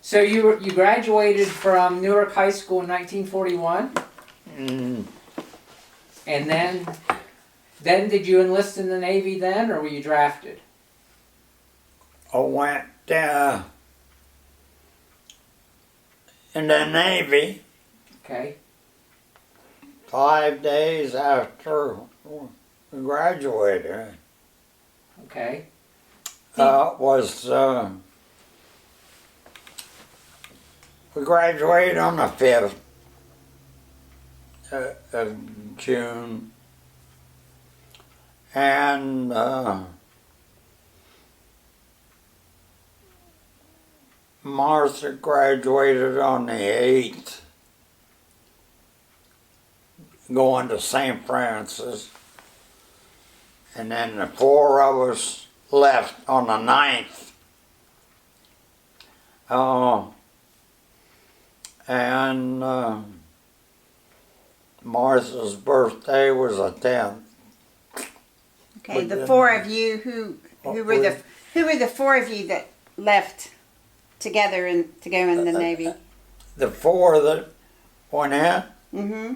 So you graduated from Newark High School in 1941, Mm, and then did you enlist in the Navy then, or were you drafted? I went in the Navy Okay. 5 days after we graduated. Okay. We graduated on the 5th of June, and Martha graduated on the 8th, going to St. Francis, and then the 4 of us left on the 9th. And Martha's birthday was the 10th. Okay, the four of you who were the four of you that left together to go in the Navy? The 4 that went in? Mm-hmm.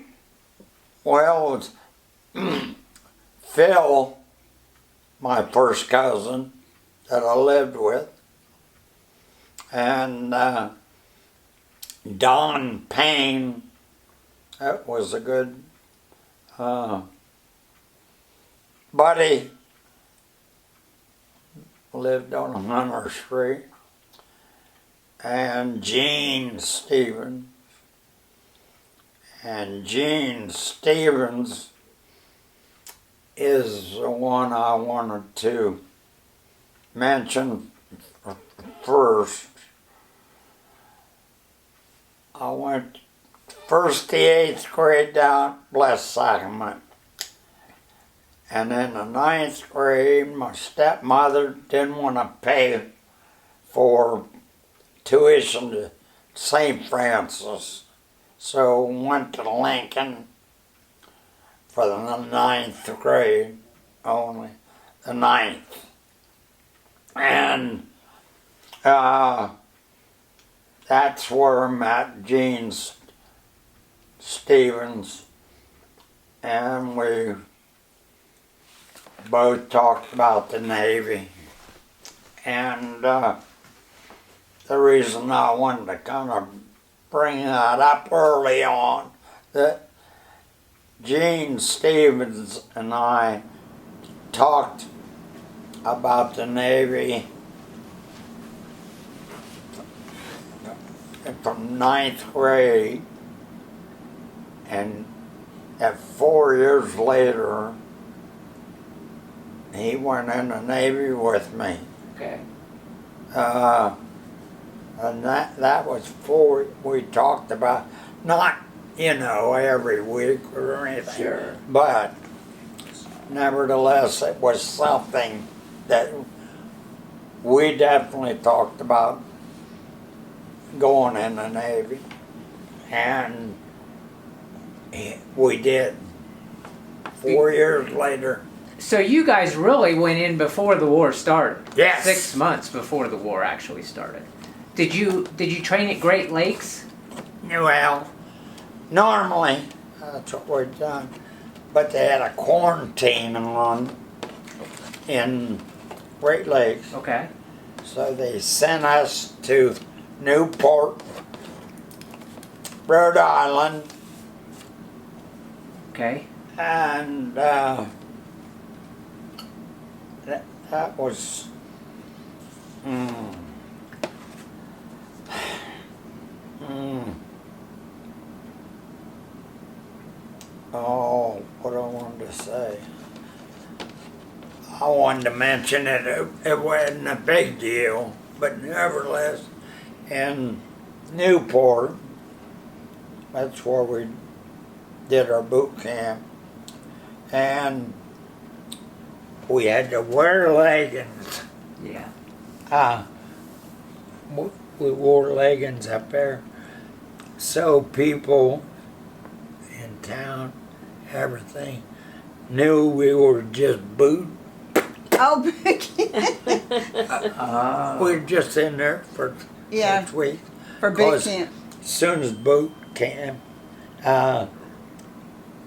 Well, it was Phil, my first cousin that I lived with, and Don Payne, that was a good buddy, lived on Hunter Street, and Gene Stevens. And Gene Stevens is the one I wanted to mention first. I went first the 8th grade down Blessed Sacrament. And in the 9th grade, my stepmother didn't want to pay for tuition to St. Francis. So went to Lincoln for the 9th grade only, the 9th. And that's where I met Gene Stevens, and we both talked about the Navy. And the reason I wanted to kind of bring that up early on, that Gene Stevens and I talked about the Navy from 9th grade, and at 4 years later, he went in the Navy with me. Okay. And that was 4 we talked about, not, every week or anything. Sure. But nevertheless, it was something that we definitely talked about going in the Navy. And we did. 4 years later. So you guys really went in before the war started. Yes. 6 months before the war actually started. Did you train at Great Lakes? Well, normally that's what we've done, but they had a quarantine on in Great Lakes, Okay. so they sent us to Newport, Rhode Island, Okay. and that was. Oh, what I wanted to say. I wanted to mention it. It wasn't a big deal, but nevertheless, in Newport, that's where we did our boot camp, and we had to wear leggings. Yeah. We wore leggings up there, so people in town, everything, knew we were just boot. Oh, We were just in there for Yeah. 6 weeks, For boot 'Cause camp. as soon as boot camp,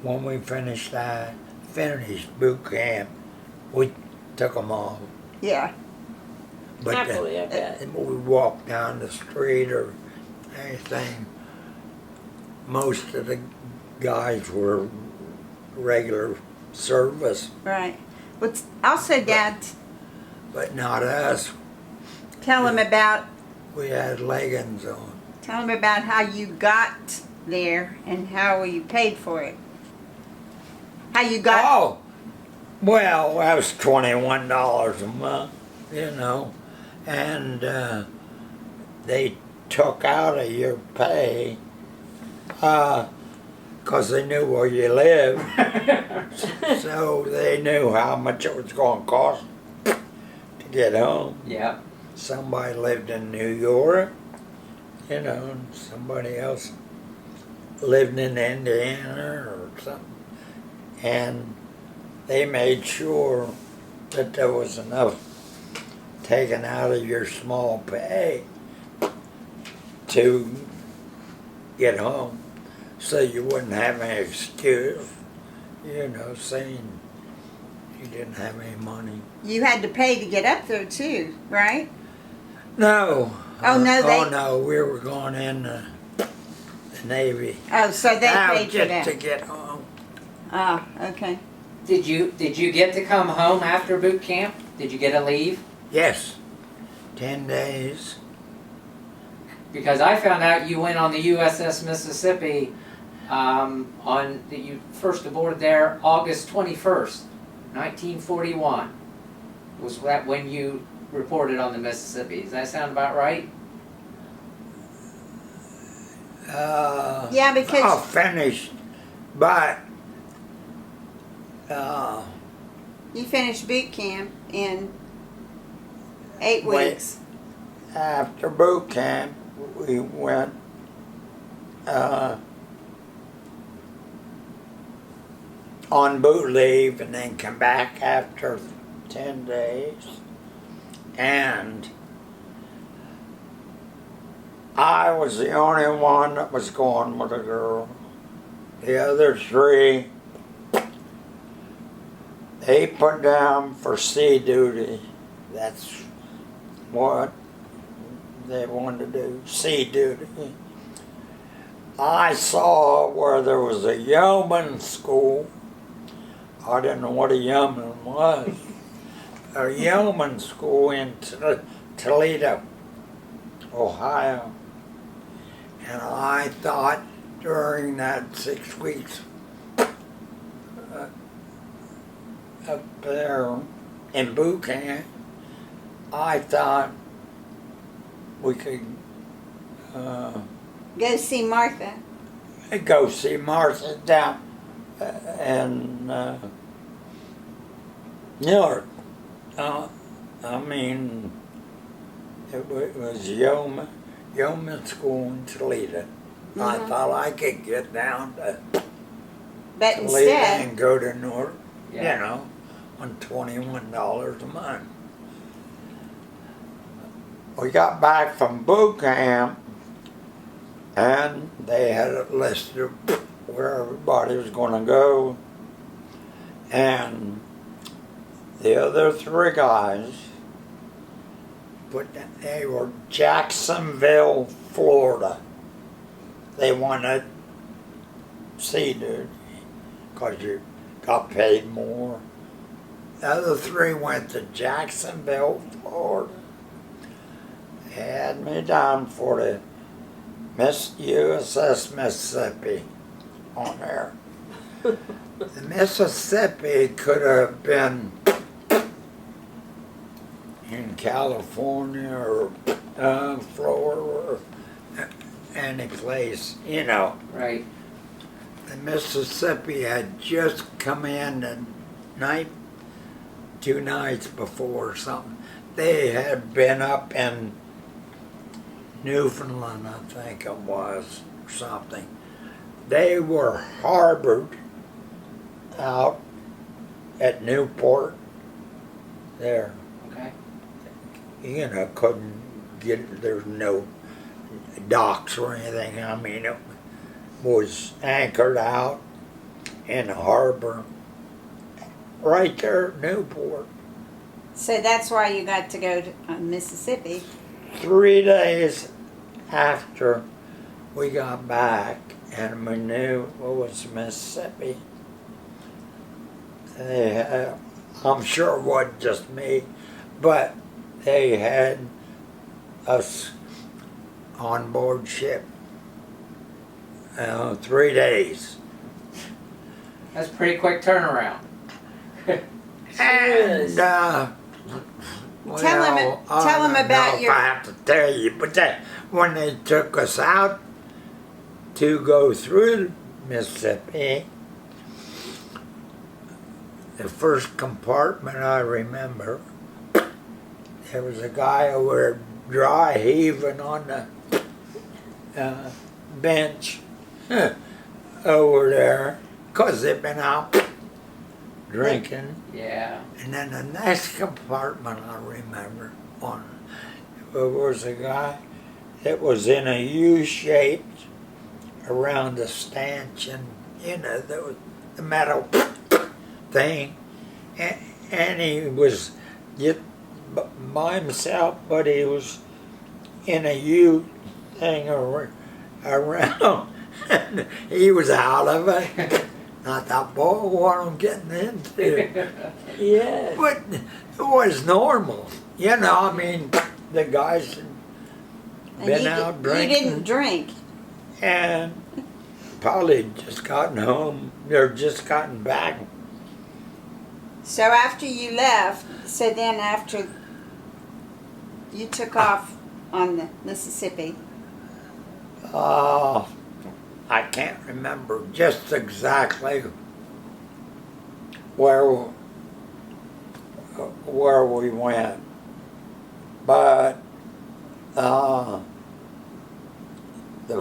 when we finished boot camp, we took them off. Yeah. But Happily, I bet. we walked down the street or anything. Most of the guys were regular service, Right. Well, also, Dad, but not us. tell him about We had leggings on. how you got there and how you paid for it. How you got. Oh, well, that was $21 a month, you know, and they took out of your pay because they knew where you lived, so they knew how much it was going to cost to get home. Yeah. Somebody lived in New York, you know, and somebody else lived in Indiana or something. And they made sure that there was enough taken out of your small pay to get home, so you wouldn't have any excuse, you know, saying you didn't have any money. You had to pay to get up there too, right? No. Oh, no, Oh no, we were going in the Navy. Oh, so they Now paid for just that. to get home. Oh, okay. Did you get to come home after boot camp? Did you get a leave? Yes. 10 days. Because I found out you went on the USS Mississippi you first aboard there August 21st, 1941. Was that when you reported on the Mississippi? Does that sound about right? Yeah, because- I finished, but You finished boot camp in 8 Wait. weeks. after boot camp, we went on boot leave and then come back after 10 days. And I was the only one that was going with a girl. The other three, they put down for sea duty. That's what they wanted to do, sea duty. I saw where there was a yeoman school. I didn't know what a yeoman was. A yeoman school in Toledo, Ohio. And I thought during that 6 weeks up there in boot camp, I thought we could Go see Martha. go see Martha down in Newark. I mean, it was Yeoman School in Toledo. I thought I could get down to But Toledo instead, and go to Newark, Yeah. you know, on $21 a month. We got back from boot camp, and they had it listed where everybody was going to go. And the other three guys, they were Jacksonville, Florida. They wanted sea duty because you got paid more. The other three went to Jacksonville, Florida. They had me down for the USS Mississippi on there. The Mississippi could have been in California or Florida or any place, you know. Right. The Mississippi had just come in the night, 2 nights before or something. They had been up in Newfoundland, I think it was, or something. They were harbored out at Newport there. Okay. You know, couldn't get, there's no docks or anything. I mean, it was anchored out in the harbor right there at Newport. So that's why you got to go to Mississippi. 3 days after we got back and we knew it was Mississippi, I'm sure it wasn't just me, but they had us on board ship 3 days. That's a pretty quick turnaround. And Tell 'em I about don't know your- if I have to tell you, but when they took us out to go through Mississippi, the first compartment I remember, there was a guy over dry heaving on the bench over there, 'cause they'd been out drinking. Yeah. And then the next compartment I remember there was a guy that was in a U shape around the stanchion, the metal thing, and he was just by himself, but he was in a U thing around, and he was out of it. I thought, boy, what I'm getting into. Yeah. But it was normal. I mean, the guys had And been you out You didn't drinking drink. and probably just gotten home. They're just gotten back. So after you left, after you took off on the Mississippi, I can't remember just exactly where we went, but the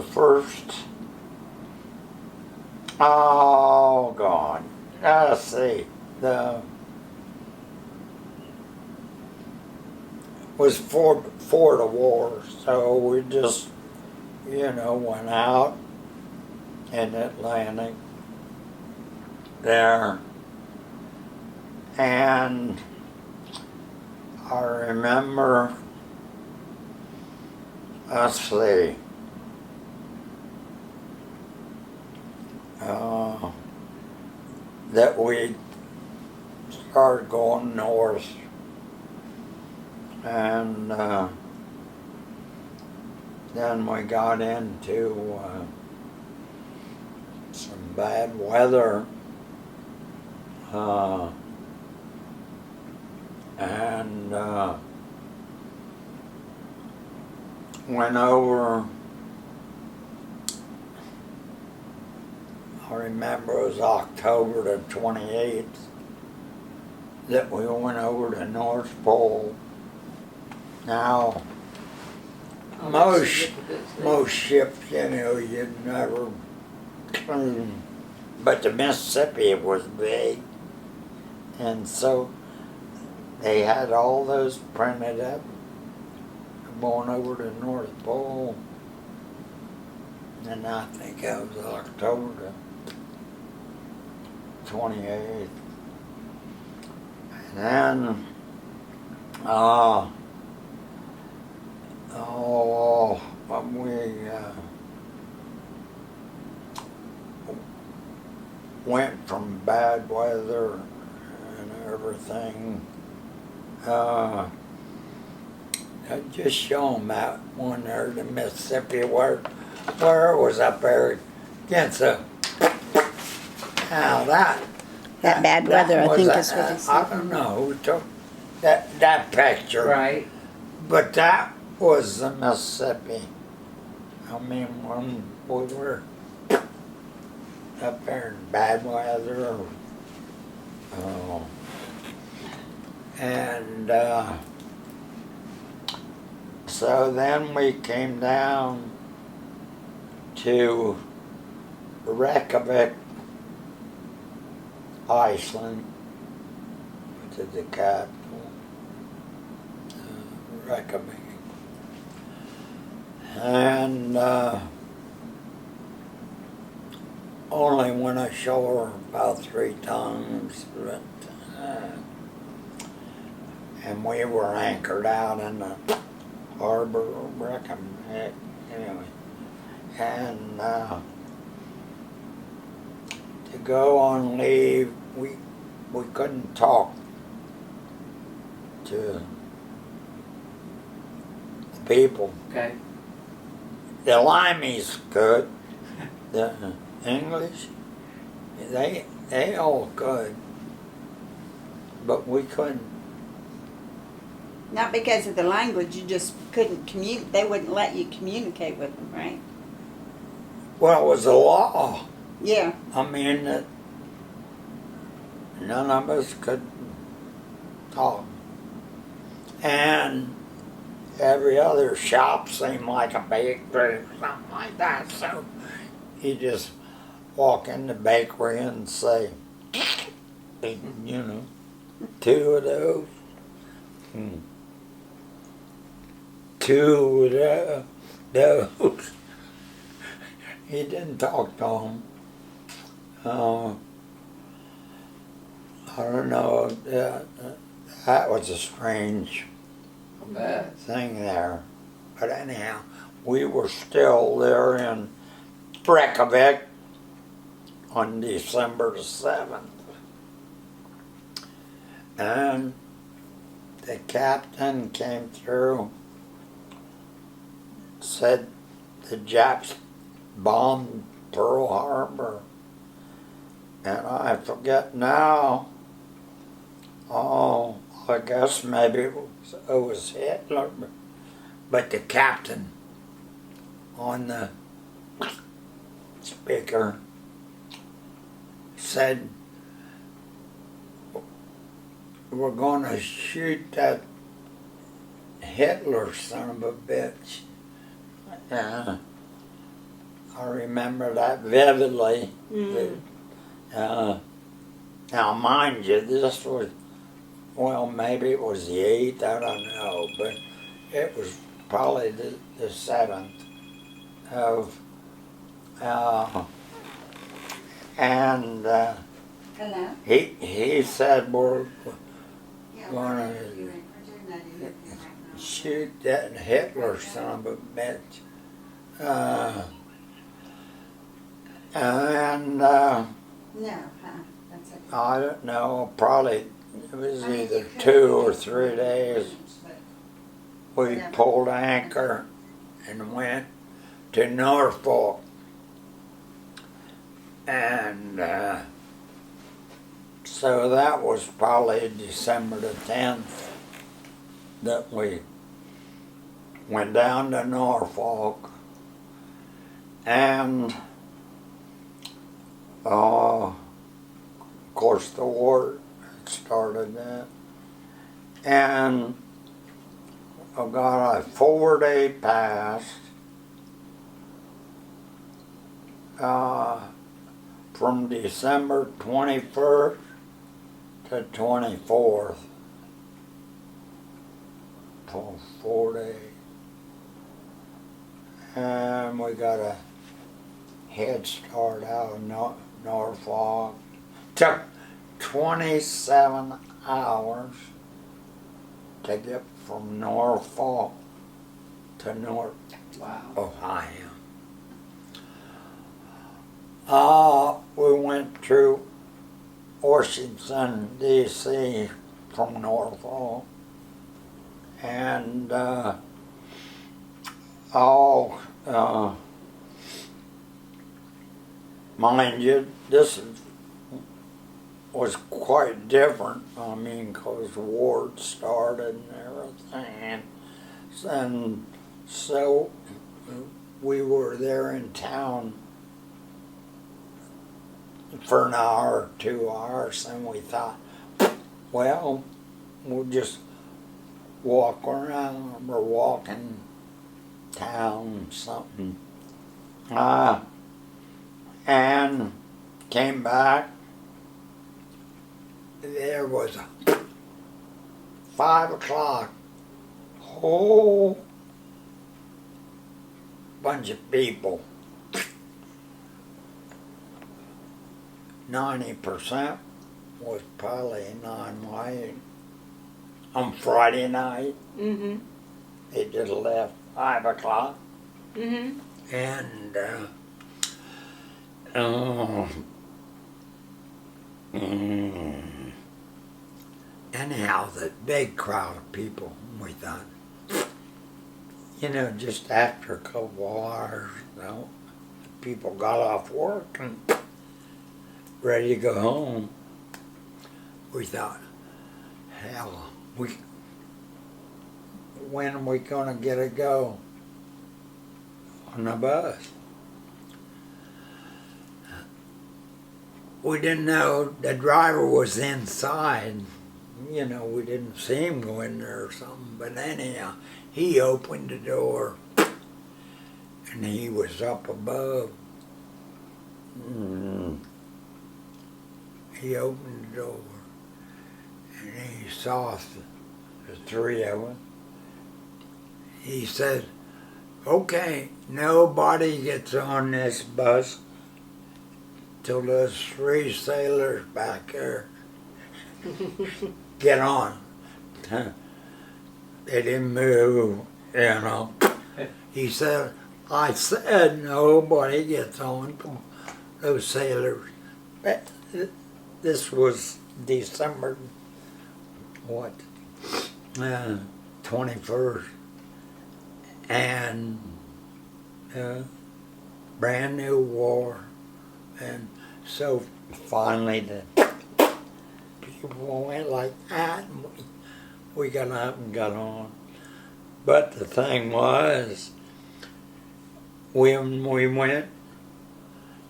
first, oh God, let's see, was for the war, so we just went out in the Atlantic there, and I remember, let's see, that we started going north, and then we got into some bad weather, and went over. I remember it was October the 28th that we went over to North Pole. Now, most ships, you'd never clean, but the Mississippi was big, and so they had all those printed up, going over to North Pole, and I think that was October the 28th, and then, we went from bad weather and everything. Just show them that one there, the Mississippi, where it was up there against the. Now that bad weather, I think is what he I said. don't know who took that picture. Right. But that was the Mississippi. I mean, when we were up there in bad weather, and so then we came down to Reykjavik, Iceland, which is the capital, Reykjavik. and only went ashore about 3 times, but and we were anchored out in the harbor of Breckham, anyway, and to go on leave, we couldn't talk to the people. Okay. The Limeys could, the English, they all could, but we couldn't. Not because of the language, you just couldn't communicate. They wouldn't let you communicate with them, right? Well, it was a law. Yeah. I mean, none of us could talk. And every other shop seemed like a bakery or something like that. So you just walk in the bakery and say, you know, 2 of those. 2 of those. He didn't talk to them. I don't know. That was a strange Bad. thing there. But anyhow, we were still there in Reykjavik on December the 7th. And the captain came through, said the Japs bombed Pearl Harbor. And I forget now. Oh, I guess maybe it was Hitler. But the captain on the speaker said, we're going to shoot that Hitler son of a bitch. Yeah. I remember that vividly. Now, mind you, this was, well, maybe it was the 8th, I don't know, but it was probably the 7th of, and Hello? he said, we're going to shoot that Hitler son of a bitch. And No, that's okay. I don't know, probably it was either 2 or 3 days. We pulled anchor and went to Norfolk. And so that was probably December the 10th that we went down to Norfolk. And of course the war started that. And I got a 4-day pass from December 21st to 24th for 4 days. And we got a head start out of Norfolk. Took 27 hours to get from Norfolk to North Ohio. We went through Washington, D.C. from Norfolk. And mind you, this was quite different. I mean, because war started and everything. And so we were there in town for an hour or 2 hours, and we thought, well, we'll just walk around or walk in town, something. And came back. There was 5 o'clock. Oh, bunch of people. 90% was probably non-white. On Friday night, Mm-hmm. they just left 5 o'clock. Mm-hmm. And uh, anyhow, the big crowd of people, we thought, just after a couple hours, people got off work and ready to go home. We thought, hell, when are we gonna get to go on the bus? We didn't know the driver was inside. We didn't see him go in there or something. But anyhow, he opened the door and he was up above. He opened the door and he saw the three of us. He said, okay, nobody gets on this bus till those 3 sailors back there get on. They didn't move, He said, I said nobody gets on those sailors. This was December, 21st. And brand new war. And so finally the people went like that and we got up and got on. But the thing was, when we went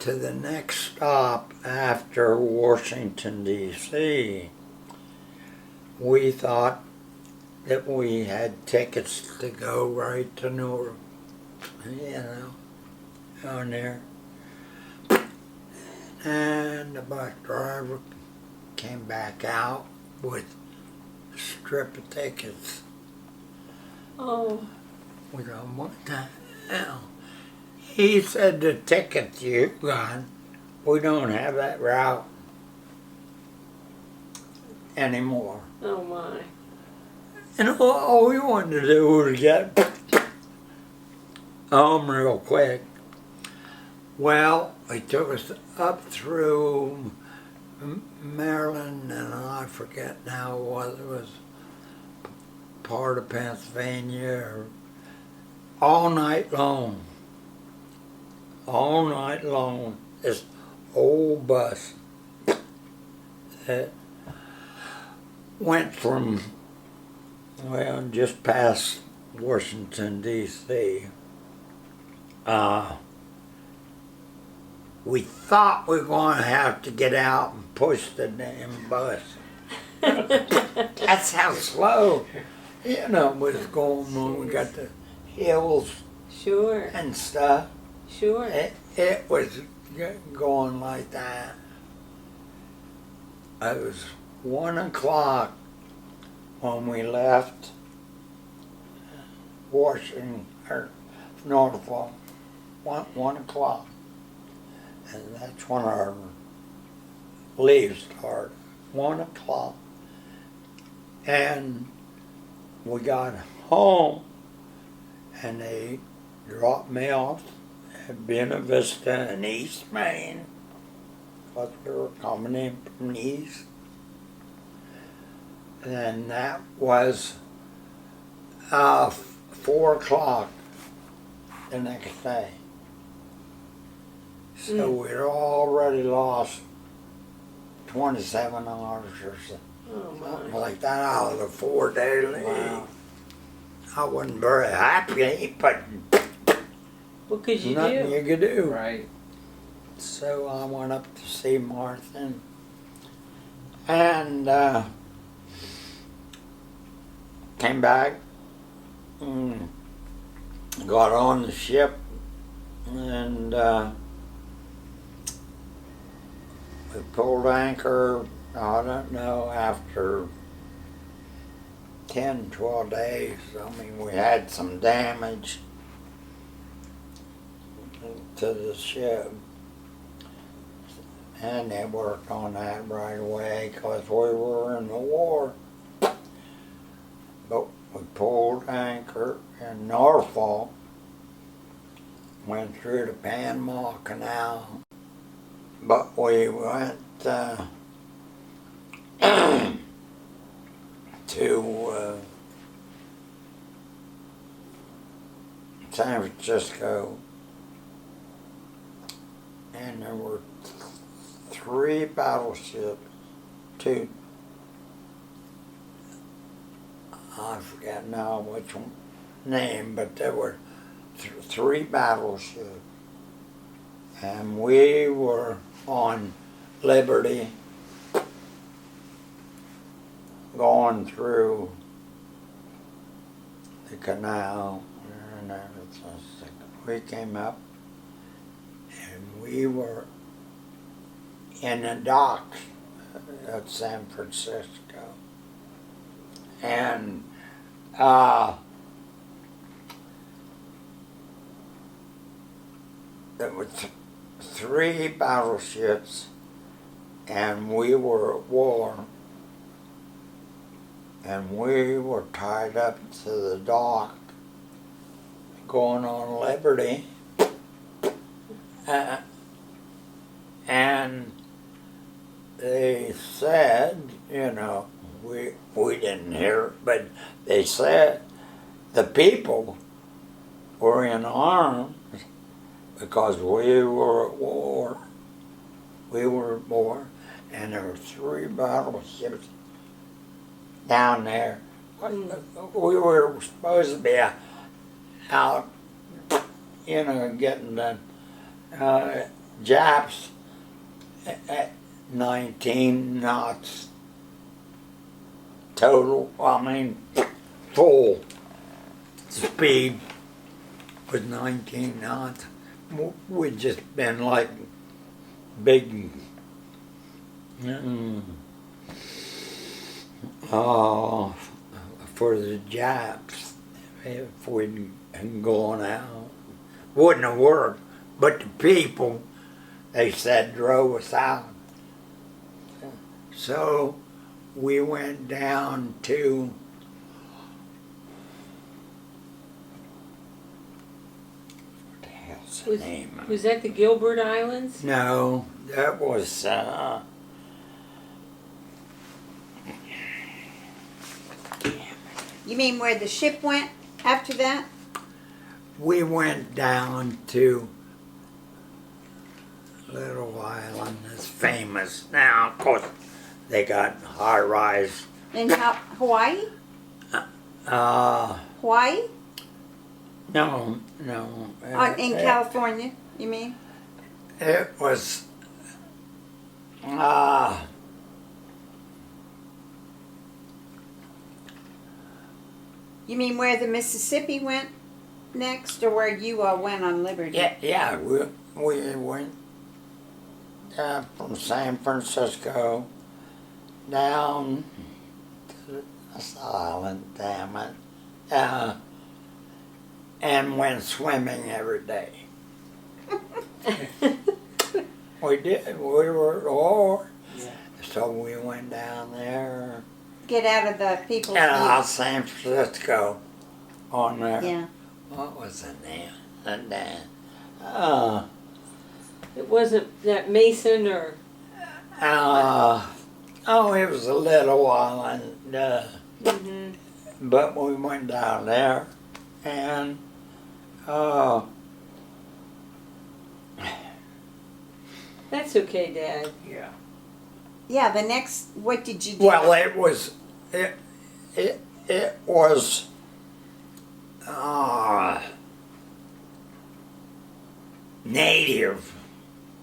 to the next stop after Washington, D.C., we thought that we had tickets to go right to Newark, on there. And the bus driver came back out with a strip of tickets. Oh. We go, what the hell? He said, the tickets you got, we don't have that route anymore. Oh my. And all we wanted to do was get home real quick. Well, they took us up through Maryland, and I forget now what it was, part of Pennsylvania, all night long. All night long, this old bus that went from, just past Washington, D.C. We thought we were going to have to get out and push the damn bus. That's how slow, it was going when we got the hills Sure. and stuff. Sure. It was going like that. It was 1 o'clock when we left Washington, or Norfolk. 1 o'clock. And that's when our leave started. 1 o'clock. And we got home and they dropped me off at Buena Vista in East Maine, because we were coming in from the east. And that was 4 o'clock the next day. So we'd already lost 27 hours or something like that out of the 4-day leave. Wow. I wasn't very happy, but What could you nothing do? you could do. Right. So I went up to see Martha and came back and got on the ship and we pulled anchor, I don't know, after 10, 12 days. I mean, we had some damage to the ship. And they worked on that right away because we were in the war. But we pulled anchor in Norfolk, went through the Panama Canal, but we went to San Francisco, and there were 3 battleships, 2. I forget now which one, name, but there were 3 battleships, and we were on Liberty, going through the canal, and everything. We came up, and we were in the docks at San Francisco, and there were 3 battleships, and we were at war, and we were tied up to the dock, going on Liberty, and they said, you know, we didn't hear it, but they said the people were in arms because we were at war. We were at war, and there were 3 battleships down there. We were supposed to be out, you know, getting the Japs at 19 knots total. I mean, full speed was 19 knots. We'd just been like big, for the Japs, if we'd gone out. Wouldn't have worked, but the people, they said, drove us out. So we went down to what the hell's the name? Was that the Gilbert Islands? No, that was You mean where the ship went after that? we went down to Little Island. It's famous now. Of course, they got high rise. In Hawaii? Hawaii? No. In California, you mean? It was You mean where the Mississippi went next, or where you went on Liberty? yeah. We went from San Francisco down to this island, damn it, and went swimming every day. We did. We were at war, so we went down there. Get out of the people's And view. San Francisco on there. Yeah. What was the name? It wasn't that Mason or... It was a little island. Mhm. But we went down there, and That's okay, Dad. yeah. Yeah, the next, what did you do? Well, it was native.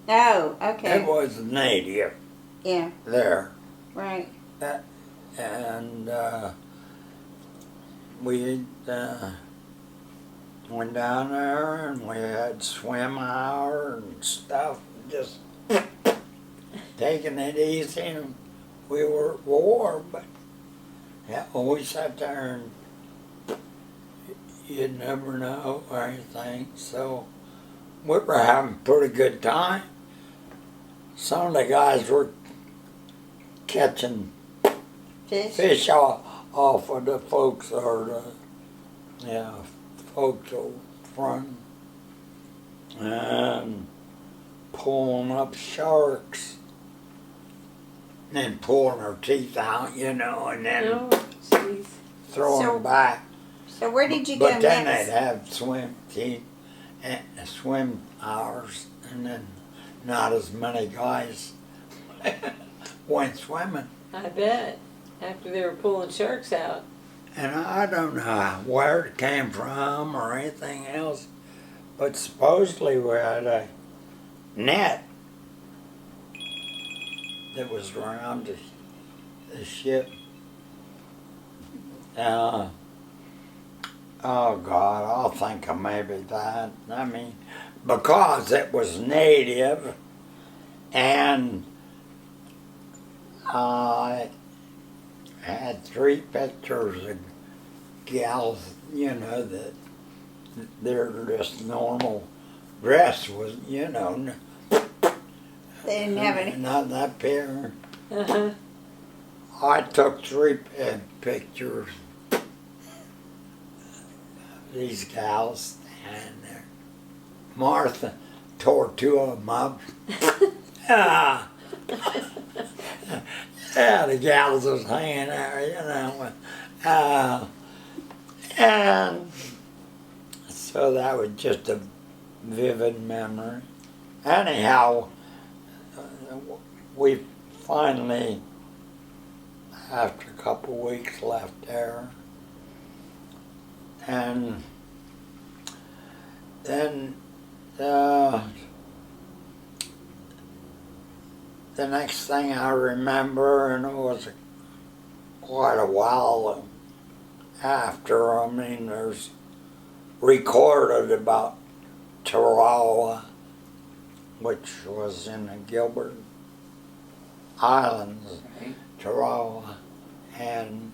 Oh, okay. It was native Yeah, there, right. and we went down there, and we had swim hour and stuff, just taking it easy. And we were at war, but yeah, we sat there and you'd never know or anything. So we were having a pretty good time. Some of the guys were catching fish off of the folks or the folks over front and pulling up sharks and then pulling their teeth out, and then Oh, jeez. throwing So- them back. So where did you But go then next? they'd have swim teeth and swim hours, and then not as many guys went swimming. I bet. After they were pulling sharks out. And I don't know where it came from or anything else, but supposedly we had a net that was around the ship. Oh God, I'll think of maybe that. I mean, because it was native, and I had 3 pictures of gals, that their just normal dress was, They didn't have any. not that pair. Uh-huh. I took 3 pictures. These gals standing there. Martha tore 2 of them up. Ah. Yeah, the gals was hanging there, and so that was just a vivid memory. Anyhow, we finally, after a couple of weeks, left there. And then the next thing I remember, and it was quite a while after, there's recorded about Tarawa, which was in the Gilbert Islands, Right. Tarawa, and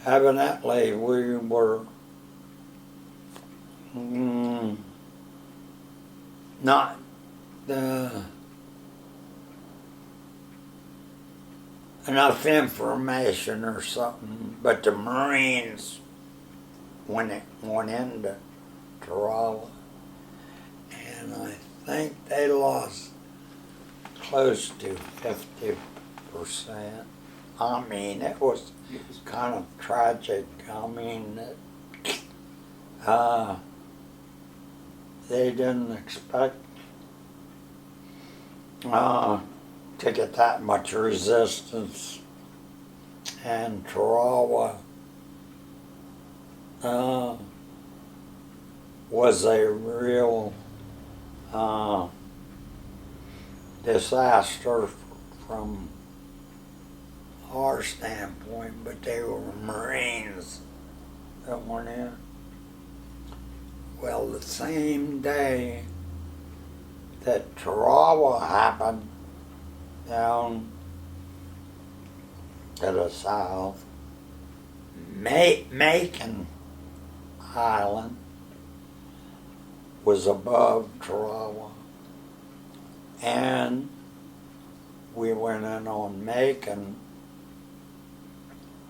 evidently we were not enough information or something, but the Marines, when it went into Tarawa, and I think they lost close to 50%. It was kind of tragic. They didn't expect to get that much resistance, and Tarawa was a real disaster from our standpoint, but they were Marines that went in. Well, the same day that Tarawa happened down to the south, Macon Island was above Tarawa, and we went in on Macon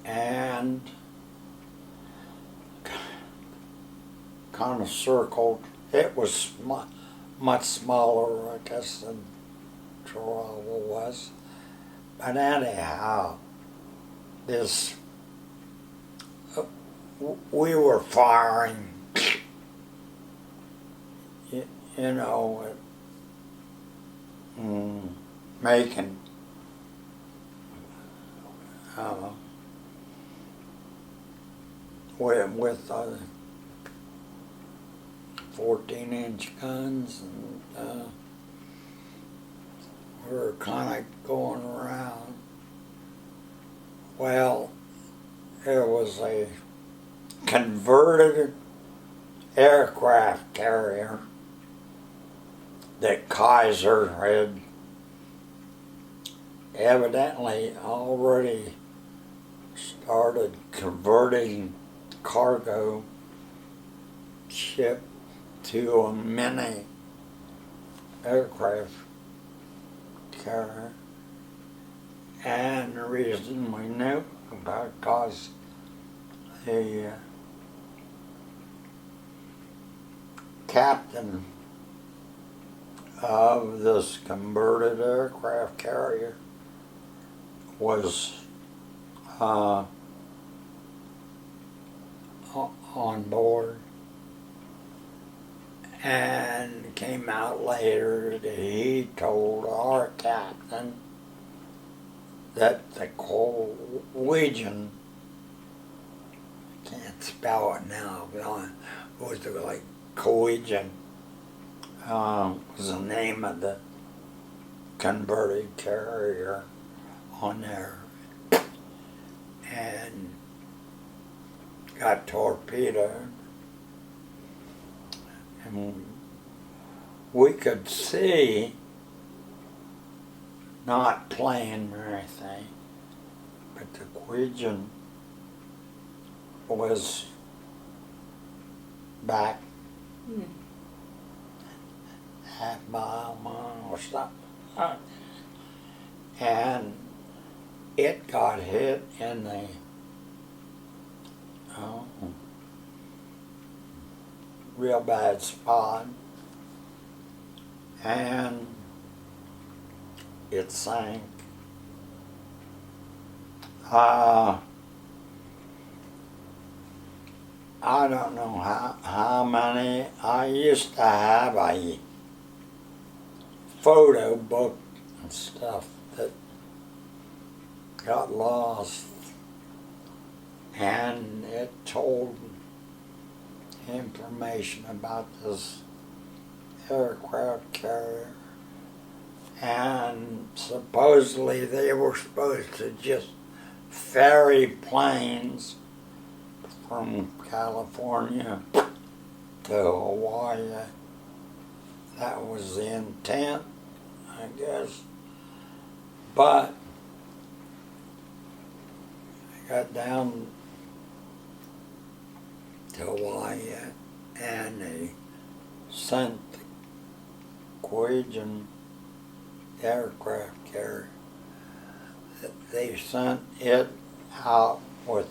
and kind of circled. It was much smaller, I guess, than Tarawa was. But anyhow, we were firing, at Macon. With 14-inch guns, and we were kind of going around. Well, it was a converted aircraft carrier that Kaiser had evidently already started converting cargo ship to a mini aircraft carrier. And the reason we knew, because the captain of this converted aircraft carrier was on board, and came out later that he told our captain that the Norwegian, I can't spell it now, but it was like Norwegian, was the name of the converted carrier on there, and got torpedoed. And we could see, not plane or anything, but the Norwegian was back half mile or something. And it got hit in the real bad spot, and it sank. I don't know how many. I used to have a photo book and stuff that got lost, and it told information about this aircraft carrier, and supposedly they were supposed to just ferry planes from California to Hawaii. That was the intent, I guess. But I got down to Hawaii, and they sent the Norwegian aircraft carrier. They sent it out with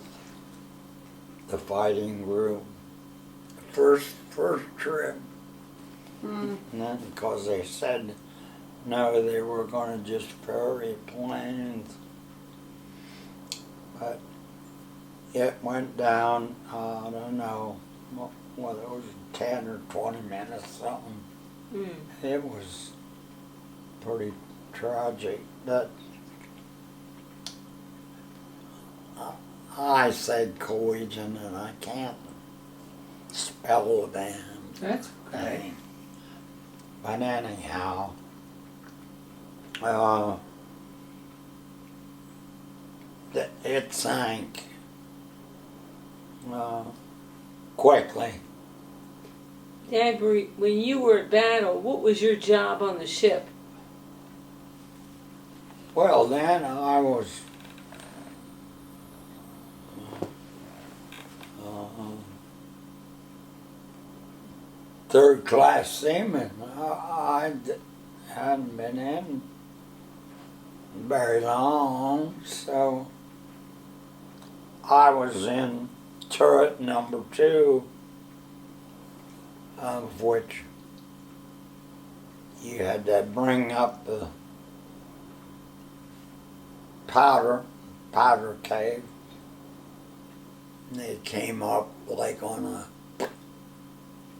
the fighting group. First trip. And then, because they said no, they were going to just ferry planes. But it went down, I don't know, whether it was 10 or 20 minutes, something. It was pretty tragic. That I said Norwegian, and I can't spell the damn That's okay. thing. But anyhow, it sank quickly. Dad, when you were at battle, what was your job on the ship? Well, then I was third class seaman. I hadn't been in very long, so I was in turret number 2, of which you had to bring up the powder cave. And they came up like on a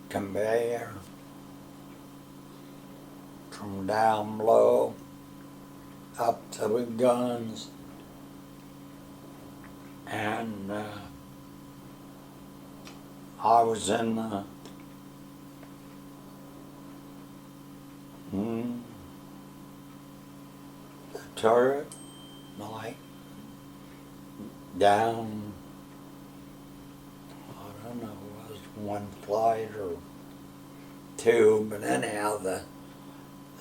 conveyor from down below up to the guns, and I was in the turret, like down, I don't know, it was one flight or 2, but anyhow,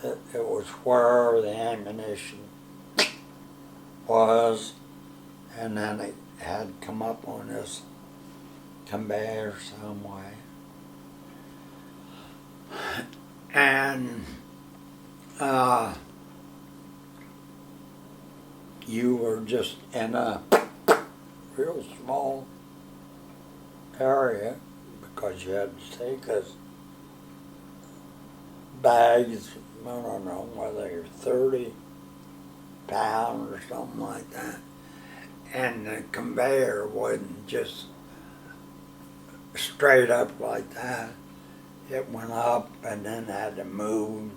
it was where the ammunition was, and then it had come up on this conveyor some way. And you were just in a real small area because you had to take us bags, I don't know whether you're 30 pounds or something like that. And the conveyor wasn't just straight up like that. It went up and then had to move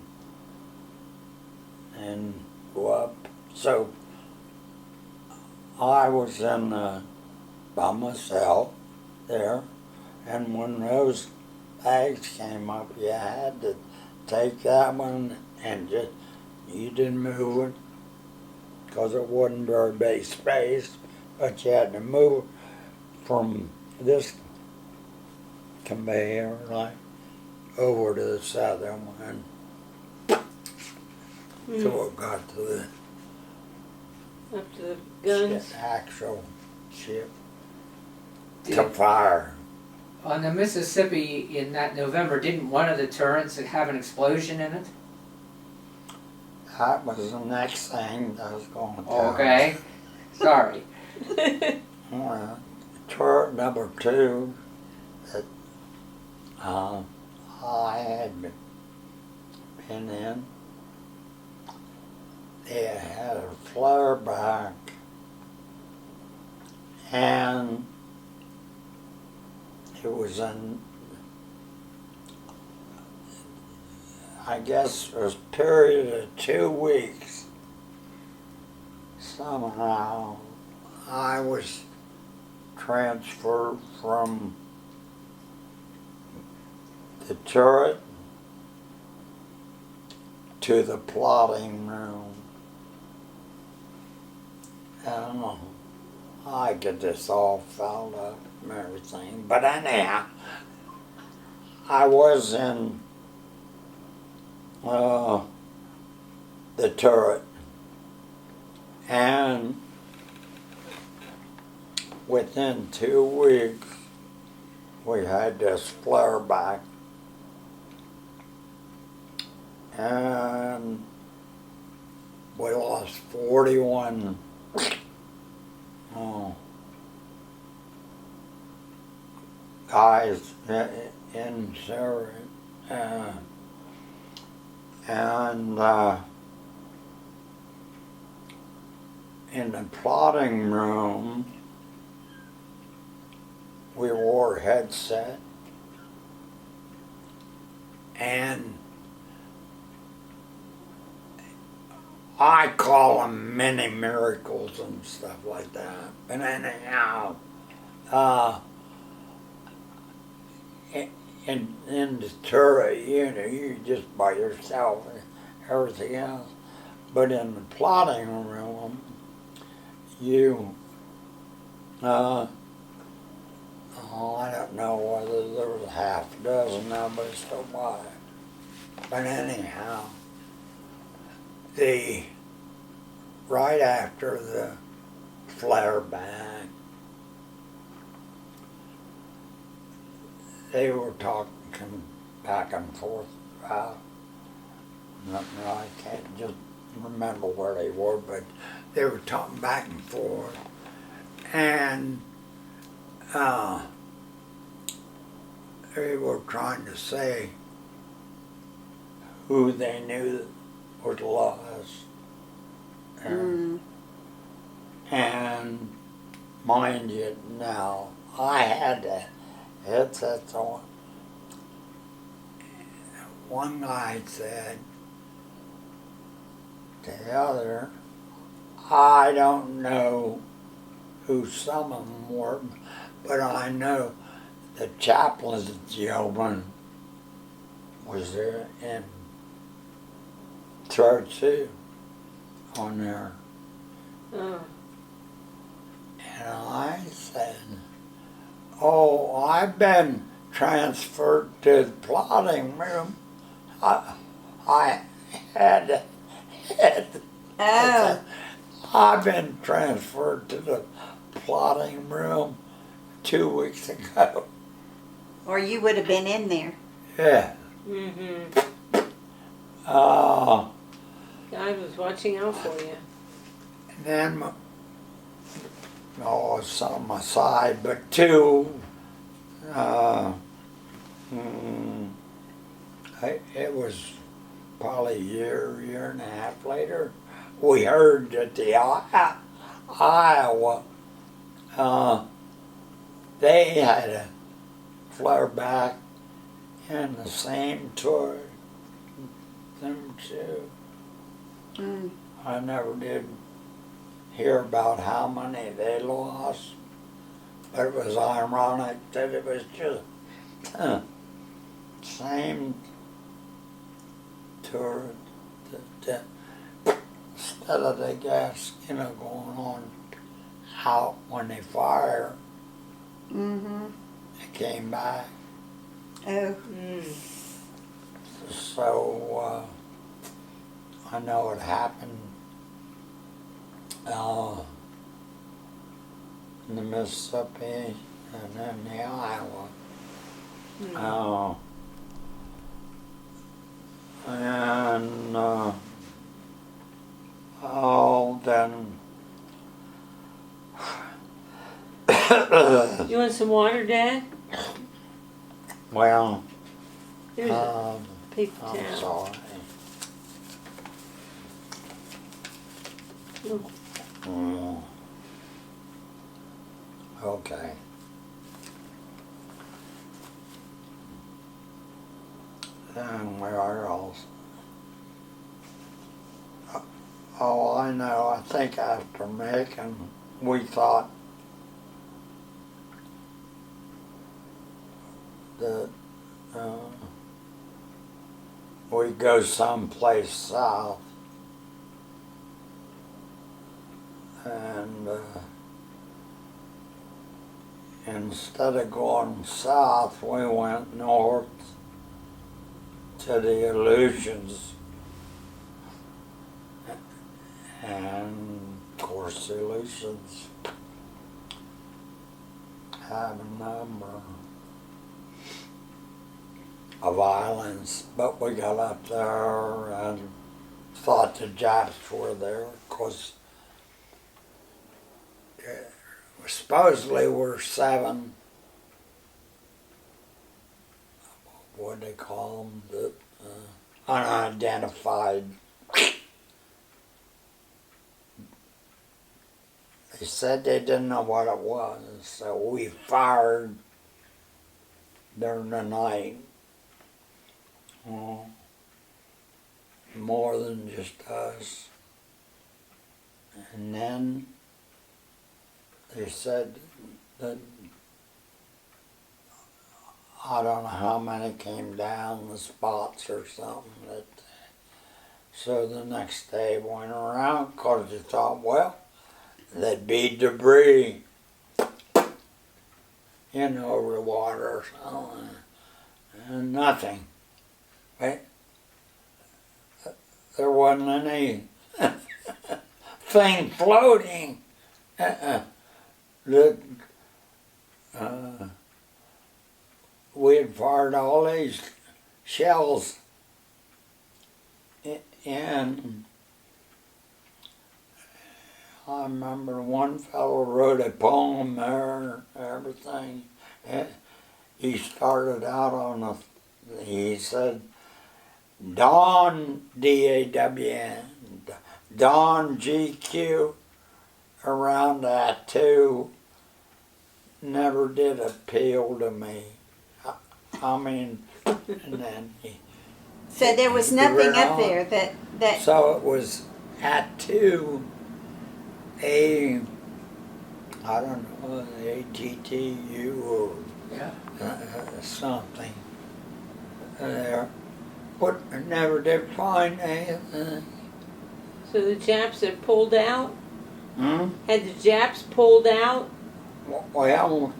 and go up. So I was in by myself there, and when those bags came up, you had to take that one and you didn't move it because it wasn't very big space, but you had to move from this conveyor like over to the southern one till it got to the Up to the guns. actual ship Did- to fire. On the Mississippi in that November, didn't one of the turrets have an explosion in it? That was the next thing I was going to tell. Okay, sorry. Turret number 2 that I had been in, they had a flare back, and it was in, I guess it was a period of 2 weeks. Somehow I was transferred from the turret to the plotting room. And I get this all fouled up and everything. But anyhow, I was in the turret, and within 2 weeks we had this flare back, and we lost 41 guys in Syria, and in the plotting room we wore a headset, and I call them mini miracles and stuff like that. But anyhow, in the turret, you're just by yourself and everything else. But in the plotting room, you, I don't know whether there was half a dozen of us or what. But anyhow, right after the flare back, they were talking back and forth about, I can't just remember where they were, but they were talking back and forth, and they were trying to say who they knew was lost. And mind you, now I had the headsets on. One guy said to the other, I don't know who some of them were, but I know the chaplain's yeoman was there in church too, on there. Oh. And I said, oh, I've been transferred to the plotting room. I had Oh. I've been transferred to the plotting room 2 weeks ago. Or you would have been in there. Yeah. Mm-hmm. Uh, God was watching out for you. and then, it's on my side, but two, it was probably a year and a half later, we heard that the Iowa, they had a flare back in the same tour, them two. Mm. I never did hear about how many they lost, but it was ironic that it was just same tour. Instead of the gas, going on out when they fire, Mm-hmm. it came back. Oh. Mm. So I know it happened in the Mississippi and then the Iowa. Mm. And then You want some water, Dad? well, Here's a paper I'm towel. sorry. Look. Mm. Okay. And where else? Oh, I know. I think after Macon, we thought that we'd go someplace south. And instead of going south, we went north to the Illusions. And of course, the Illusions have a number of islands, but we got up there and thought the Japs were there. Of course, supposedly we're 7, what do they call them, the unidentified. They said they didn't know what it was, so we fired during the night. More than just us. And then they said that I don't know how many came down the spots or something. So the next day went around because they thought, well, there'd be debris, over the water or something. And nothing. Right? There wasn't any thing floating. We had fired all these shells in. I remember one fellow wrote a poem there and everything. He started out on he said, Dawn, D-A-W-N, Dawn GQ around that too never did appeal to me. I mean, and then So there was nothing up there that. So it was at 2, I don't know, ATTU or something there. But I never did find anything. So the Japs had pulled out? Hmm? Had the Japs pulled out? Well,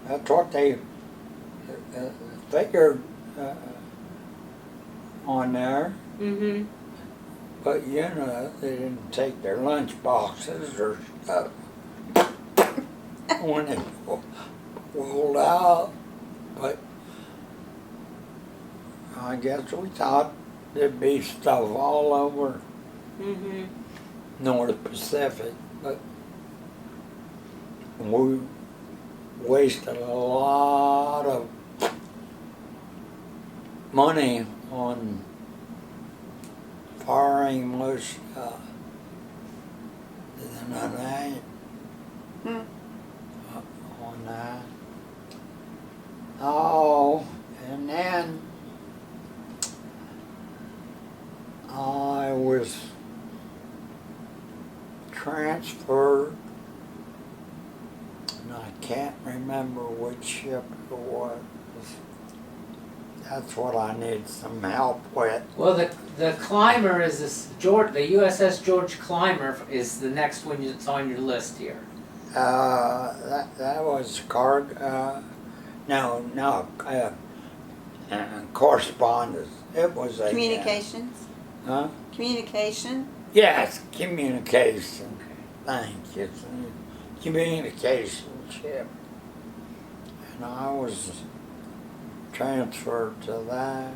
that's what they figured on there. Mm-hmm. But they didn't take their lunch boxes or stuff when they pulled out. But I guess we thought there'd be stuff all over Mm-hmm. North Pacific, but we wasted a lot of money on far English than I on that. Oh, and then I was transferred, and I can't remember which ship it was. That's what I need some help with. Well, the Clymer is this the USS George Clymer is the next one that's on your list here. That was correspondence. It was a Communications? huh? Communication? Yes, communication. Thank you. Communication ship. And I was transferred to that.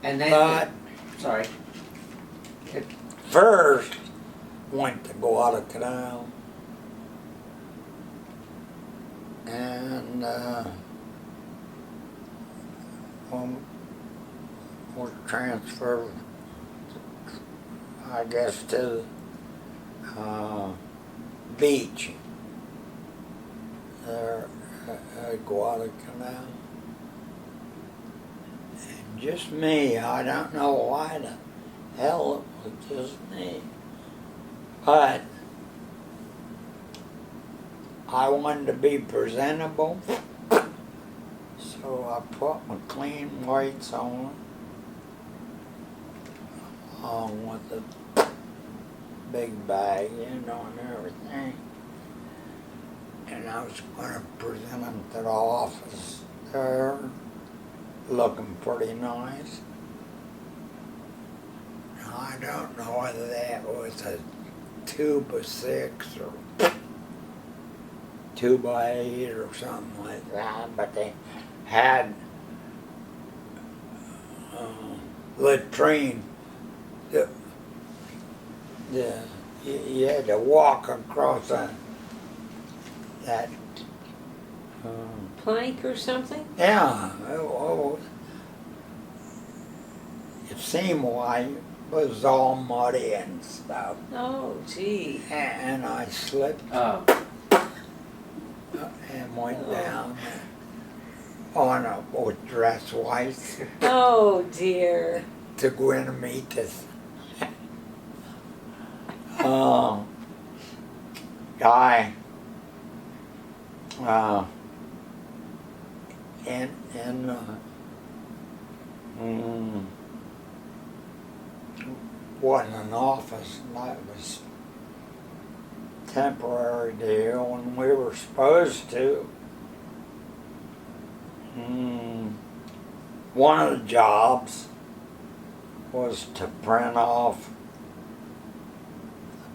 And then, But sorry. first went to Guadalcanal. And was transferred, I guess, to beach there at Guadalcanal. And just me, I don't know why the hell it was just me. But I wanted to be presentable, so I put my clean whites on, along with the big bag, and everything. And I was going to present them to the office there, looking pretty nice. Now, I don't know whether that was a 2x6 or 2x8 or something like that, but they had latrine. You had to walk across that. Plank or something? Yeah, it seemed like it was all muddy and stuff. Oh, gee. And I slipped Oh, and went down on a with dress whites Oh, dear. to go in and meet this guy in wasn't an office, that was temporary deal, and we were supposed to. One of the jobs was to print off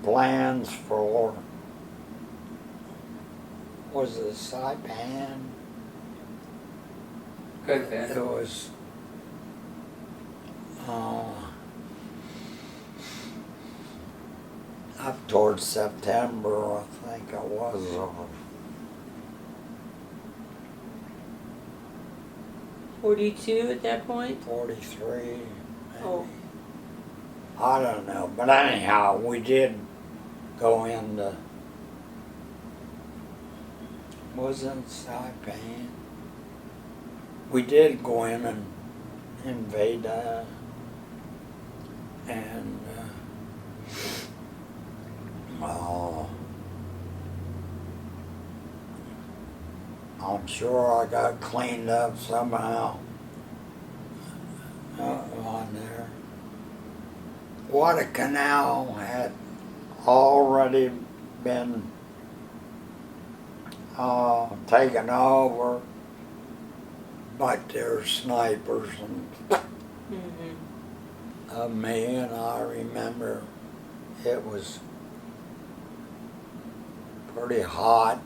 plans for, was it Saipan? good It then. was up towards September, I think it was, of 42 at that point? 43, maybe. Oh. I don't know, but anyhow, we did go into, wasn't Saipan? We did go in and invade that, and I'm sure I got cleaned up somehow on there. Guadalcanal had already been taken over, but there's snipers of me, and I remember it was pretty hot,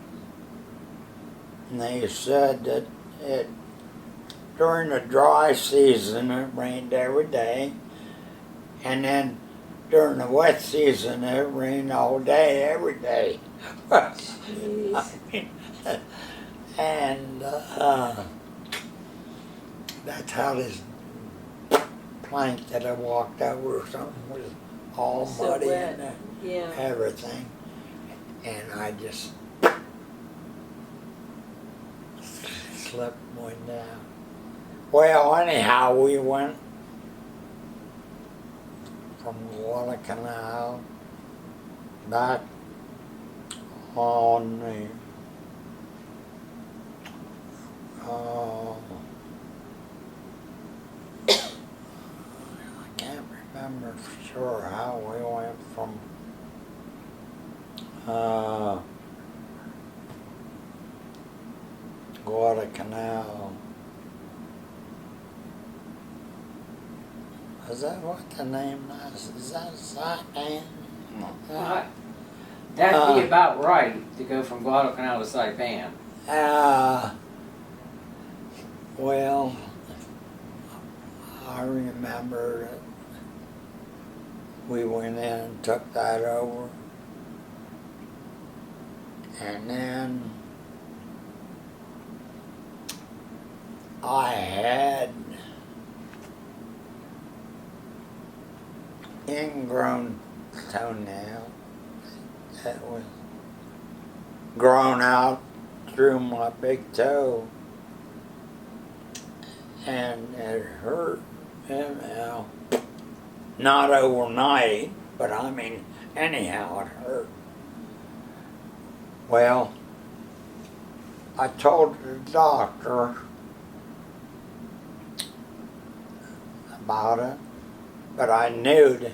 and they said that during the dry season, it rained every day. And then during the wet season, it rained all day, every day. Jeez. And that's how this plank that I walked over or something was all So muddy wet. and Yeah. everything. And I just slipped one down. Well, anyhow, we went from Guadalcanal back on the I can't remember for sure how we went from Guadalcanal. Is that what the name is? Is that Saipan? That'd be about right to go from Guadalcanal to Saipan. Well, I remember that we went in and took that over. And then I had ingrown toenail that was grown out through my big toe, and it hurt, anyhow. Not overnight, but I mean, anyhow, it hurt. Well, I told the doctor about it, but I knew that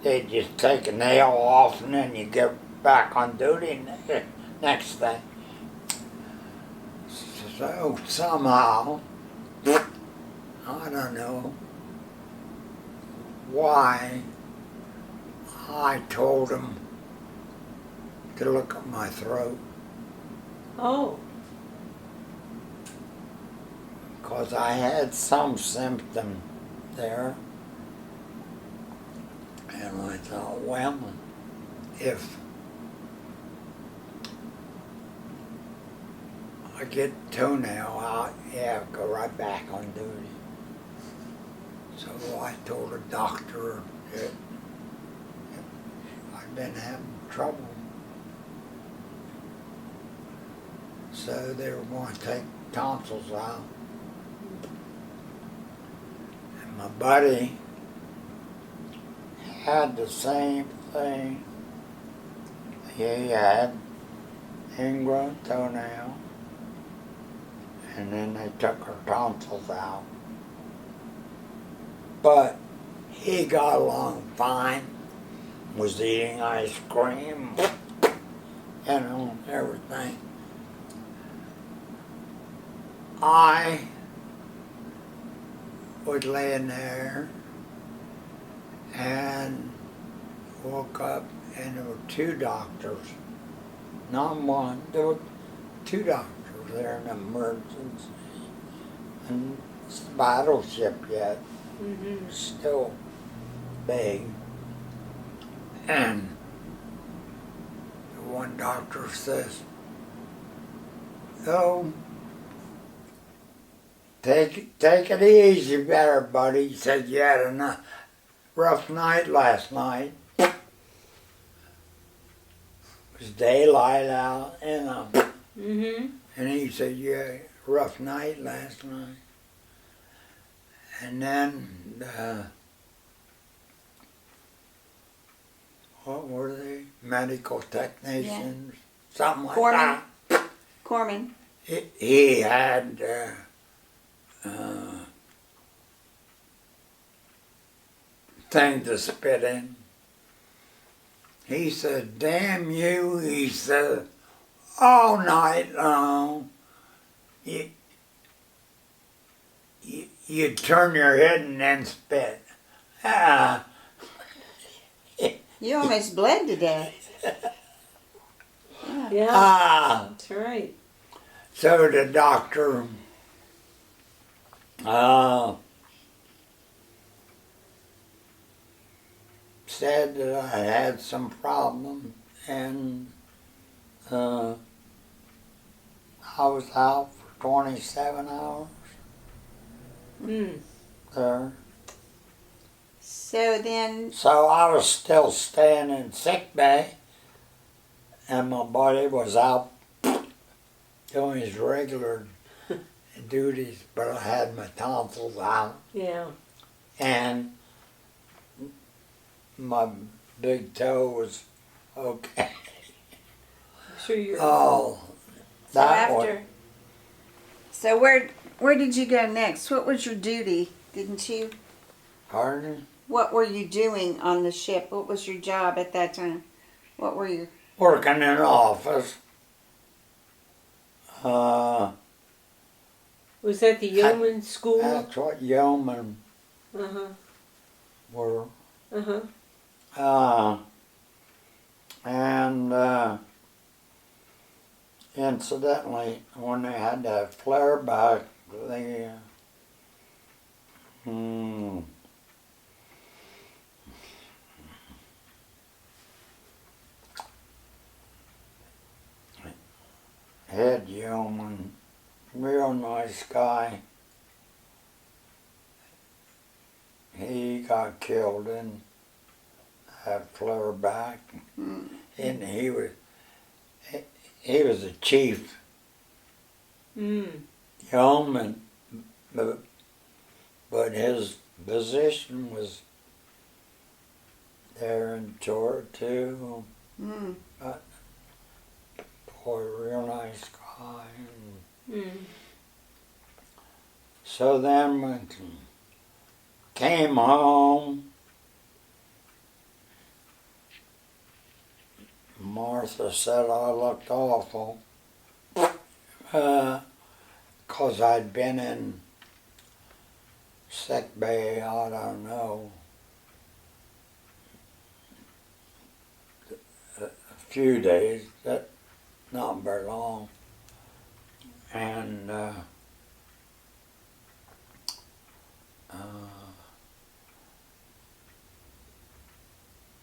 they'd just take a nail off and then you get back on duty next day. So somehow, I don't know why, I told him to look at my throat, Oh. because I had some symptom there. And I thought, well, if I get toenail out, yeah, I'll go right back on duty. So I told the doctor that I'd been having trouble. So they were going to take tonsils out. And my buddy had the same thing. He had ingrown toenail, and then they took her tonsils out. But he got along fine, was eating ice cream, everything. I was laying there and woke up, and there were two doctors, not one, there were two doctors there in emergency. And it's a battleship yet, still big. And the one doctor says, "Oh, take it easy there, buddy." He said, "You had a rough night last night. It was daylight out, and he said, "Yeah, rough night last night." And then, what were they? Medical technicians, something like Corman. that. Corman. He had thing to spit in. He said, "Damn you," he said, "all night long, you'd turn your head and then spit." You almost bled to death. Yeah. That's right. So the doctor Said that I had some problem, and I was out for 27 hours there. So then, So I was still staying in sick bay, and my buddy was out doing his regular duties, but I had my tonsils out, Yeah. and my big toe was okay. I'm sure you're. Oh, so that was. after, so where did you go next? What was your duty? Didn't you? Pardon? What were you doing on the ship? What was your job at that time? What were you? Working in an office. Uh, Was that the yeoman school? that's what yeomen Uh-huh. were. Uh-huh. And incidentally, when they had that flare back, they head yeoman, real nice guy. He got killed in that flare back, and he was a chief yeoman, but his position was there in Georgia too. But boy, real nice guy. So then we came home. Martha said I looked awful, 'cause I'd been in sick bay, I don't know, a few days, but not very long. And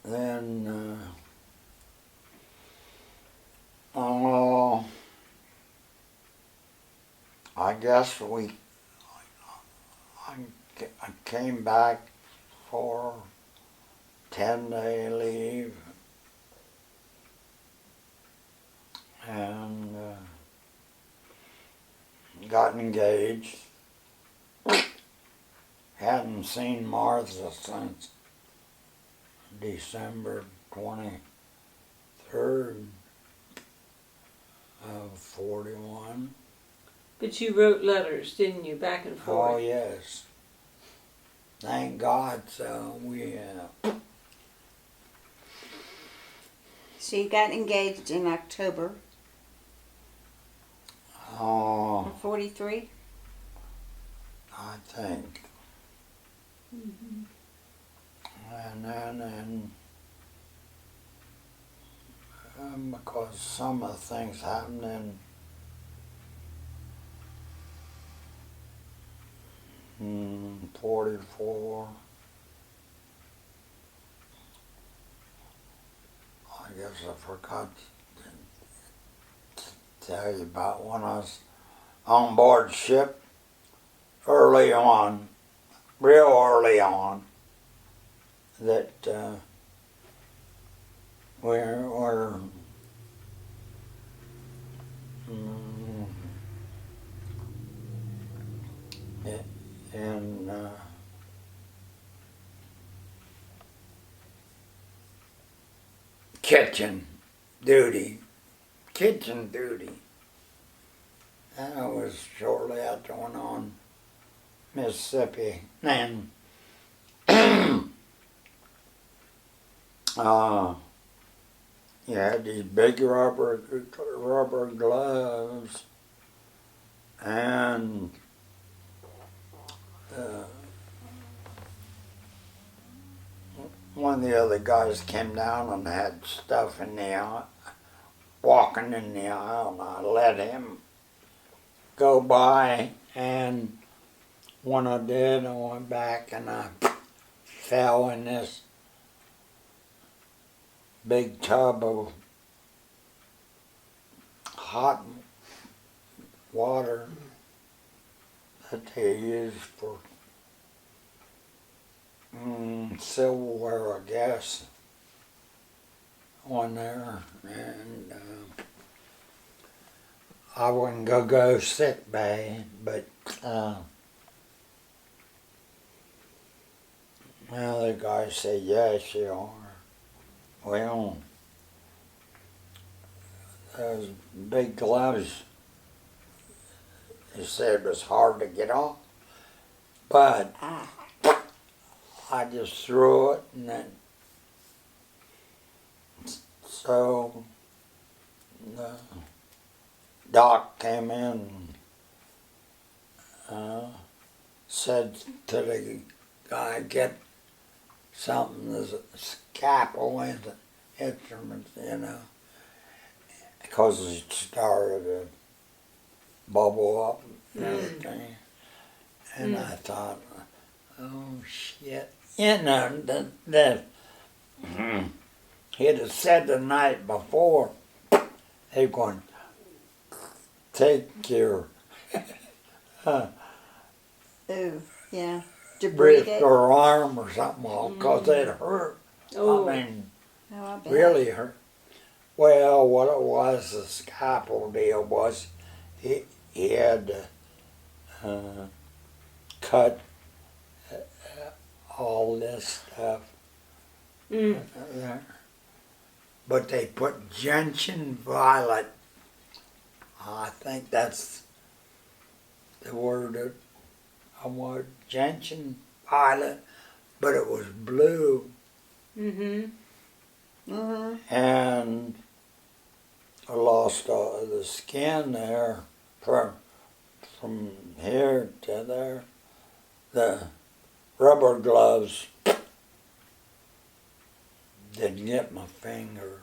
then I guess I came back for 10-day leave, and got engaged. Hadn't seen Martha since December 23rd of 41. But you wrote letters, didn't you, back and forth? Oh yes. Thank God. So we. So you got engaged in October Oh, of 43? I think. And then, because some of the things happened in 44, I guess I forgot to tell you about when I was on board ship early on, real early on, that we're in kitchen duty. That was shortly after I went on Mississippi. And you had these big rubber gloves, and one of the other guys came down and had stuff in the aisle, walking in the aisle, and I let him go by, and when I did, I went back and I fell in this big tub of hot water that they use for silverware, I guess, on there, and I wouldn't go sick bay, but well, the guy said, yes, you are. Well, those big gloves, he said it was hard to get off, but I just threw it, and then so the doc came in and said to the guy, get something as a scalpel and instruments, because it started to bubble up and everything. And I thought, oh shit. He'd have said the night before, they were going to take your Ooh, yeah. wrist Debrided. or arm or something off, because it hurt. Oh. I mean, Oh, I bet. really hurt. Well, what it was, the scalpel deal was, he had to cut all this stuff. But they put gentian violet. I think that's the word that I want. Gentian violet, but it was blue. Mm-hmm. Mm-hmm. And I lost all the skin there from here to there. The rubber gloves didn't get my finger,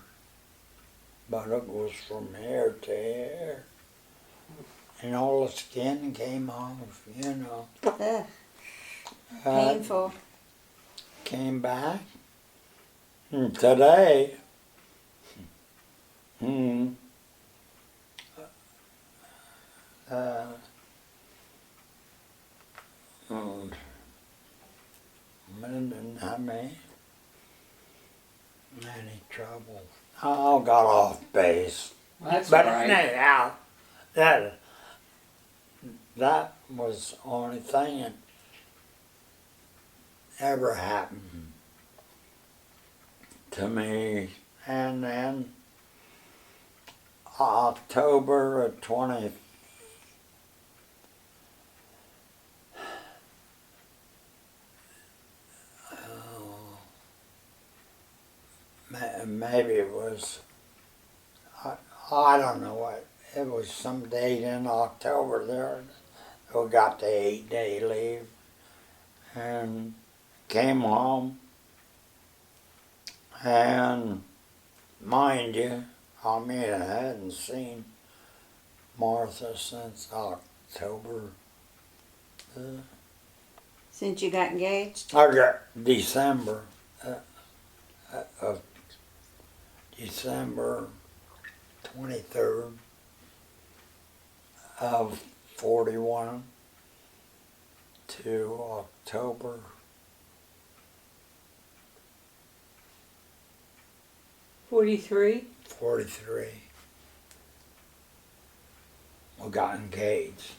but it was from here to here. And all the skin came off, Ugh. Painful. Came back. And today, I didn't have any trouble. I got off base. Well, that's But all right. anyhow, that was the only thing that ever happened to me. And then October of 20, maybe it was, I don't know what, it was some date in October there. We got the 8-day leave and came home. And mind you, I hadn't seen Martha since October. Since you got engaged? I got December of December 23rd of 41 to October 43. 43. We got engaged.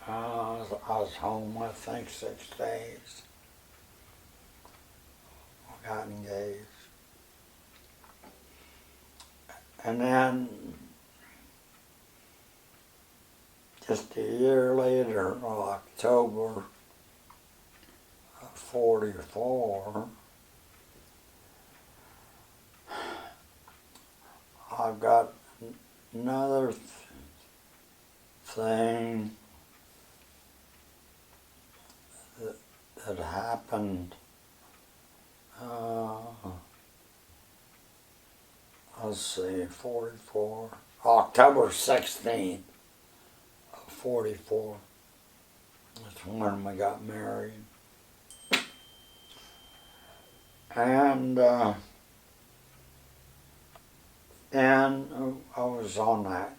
I was home, I think, 6 days. We got engaged. And then, just a year later, October of 44, I've got another thing that happened. Let's see, 44, October 16th of 1944. That's when we got married. And I was on that.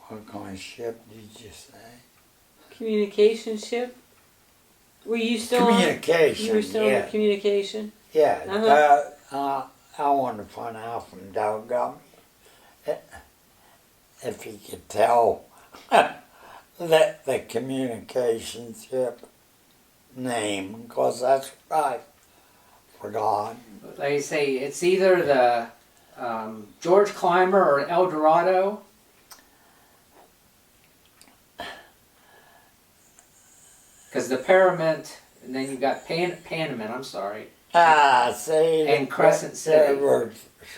What kind of ship did you say? Communication ship? Were you still Communication, on? You were still yeah. on the communication? Yeah, Uh-huh. I wanted to find out from Doug if you could tell that the communication ship name, because that's what I forgot. They say it's either the George Clymer or El Dorado. Because the Panamint, and then you've got Panamint, I'm sorry. See, And Crescent there City. were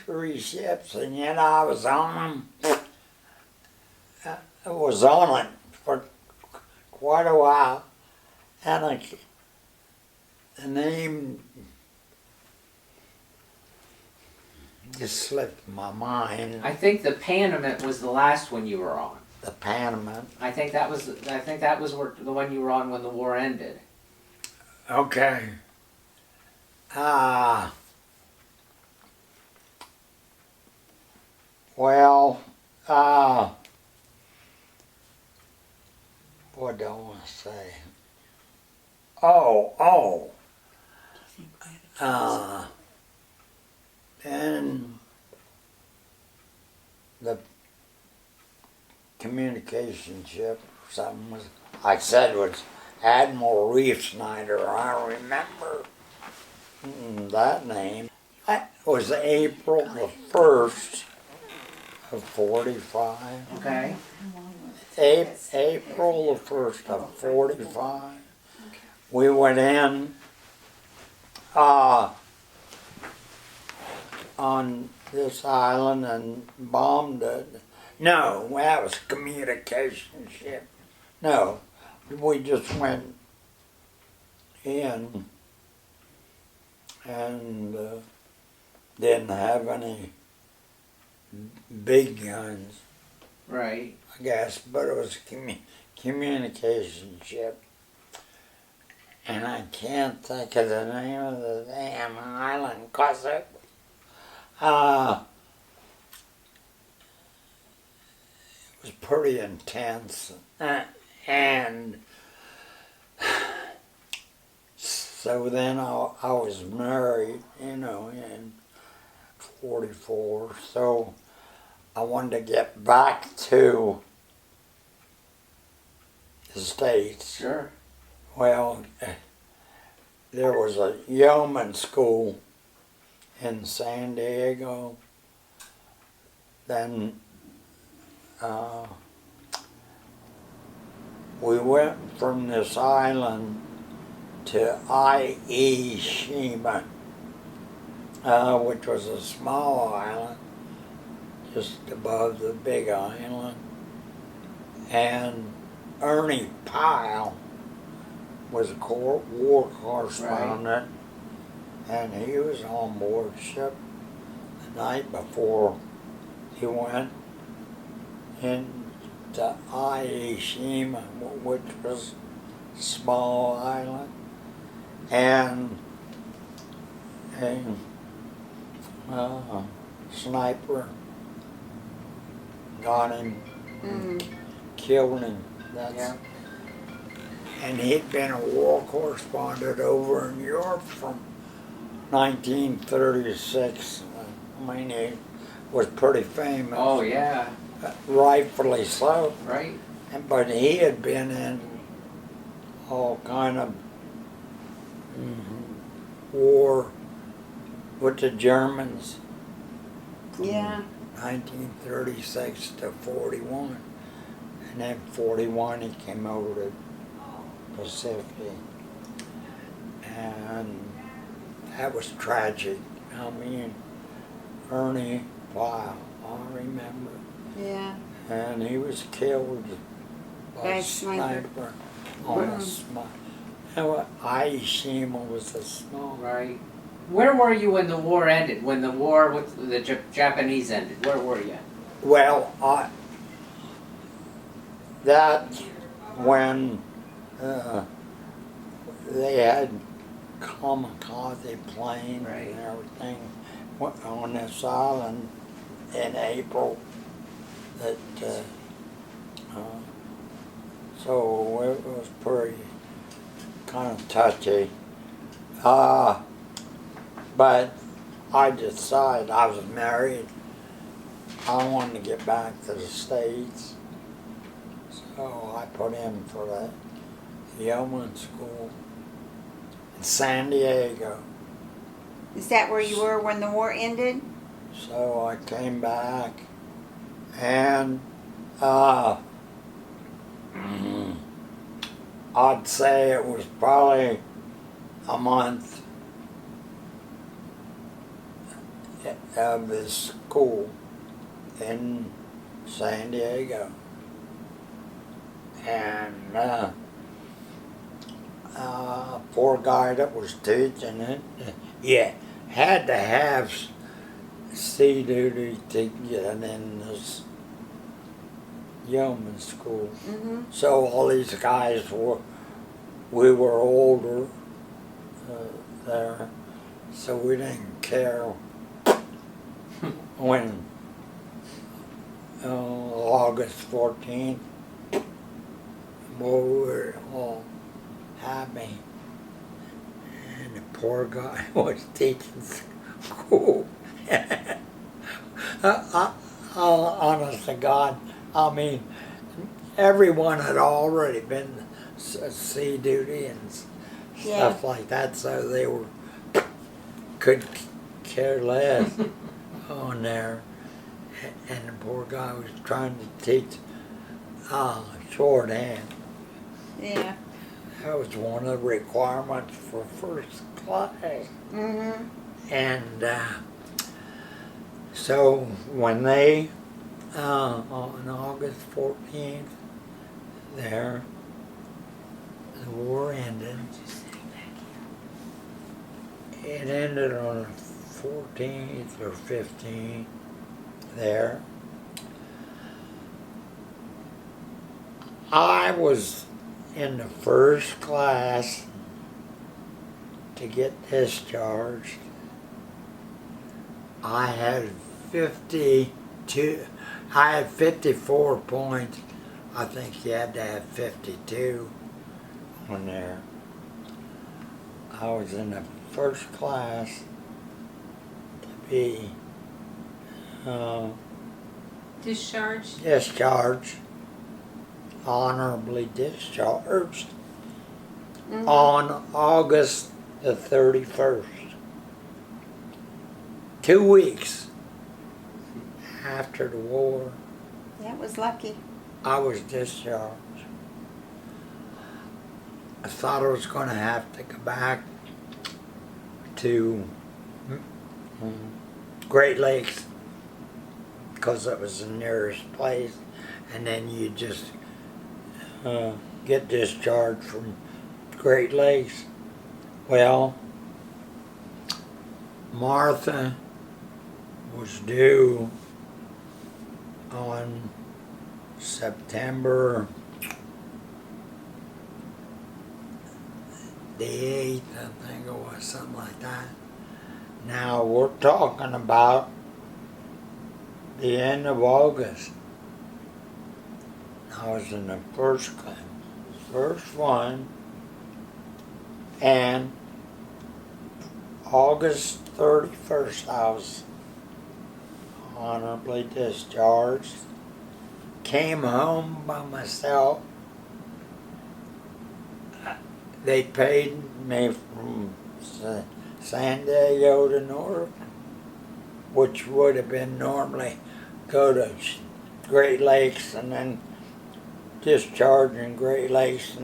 3 ships, and yet I was on them. I was on it for quite a while, and the name just slipped my mind. I think the Panamint was the last one you were on. The Panamint. I think that was the one you were on when the war ended. Okay. Well, what do I want to say? And the communication ship or something was, I said, was Admiral Reef Snyder. I remember that name. It was April the 1st of 45. Okay. April the 1st of 45. We went in on this island and bombed it. No, that was a communication ship. No, we just went in and didn't have any big guns, Right. I guess, but it was a communication ship. And I can't think of the name of the damn island, because it was pretty intense. And so then I was married, in 44, so I wanted to get back to the States. Sure. Well, there was a yeoman school in San Diego. Then we went from this island to Shima, which was a small island just above the big island. And Ernie Pyle was a war correspondent, and he was on board ship the night before he went into Shima, which was a small island, and a sniper got him, killed him. Yeah. And he'd been a war correspondent over in Europe from 1936. I mean, he was pretty famous. Oh yeah. Rightfully so. Right. But he had been in all kind of war with the Germans. Yeah. 1936 to 41. And then 41 he came over to Pacific. And that was tragic. I mean, Ernie, wow, I remember. Yeah. And he was killed by By a a sniper. sniper on a small. Aishima was a small Right. Where were you when the war ended? When the war with the Japanese ended? Where were you? Well, that's when they had kamikaze planes Right. and everything on this island in April. That so it was pretty kind of touchy. But I decided I was married. I wanted to get back to the States. So I put in for the yeoman school in San Diego. Is that where you were when the war ended? So I came back and I'd say it was probably a month of his school in San Diego. And poor guy that was teaching it, yeah, had to have sea duty to get in this yeoman school. Mm-hmm. So all these guys we were older there, so we didn't care when August 14th, we were all happy. And the poor guy was teaching school. Honest to God, I mean, everyone had already been sea duty and stuff like that, so they could care less on there. And the poor guy was trying to teach shorthand. Yeah. That was one of the requirements for first class. Mm-hmm. And so when they, on August 14th, there, the war ended. It ended on the 14th or 15th there. I was in the first class to get discharged. I had 54 points. I think you had to have 52 on there. I was in the first class to be Discharged? discharged, honorably discharged, on August the 31st. 2 weeks after the war, That was lucky. I was discharged. I thought I was going to have to go back to Great Lakes because it was the nearest place, and then you just get discharged from Great Lakes. Well, Martha was due on September the 8th, I think it was, something like that. Now we're talking about the end of August. I was in the first one, and August 31st I was honorably discharged. Came home by myself. They paid me from San Diego to North, which would have been normally go to Great Lakes and then discharge in Great Lakes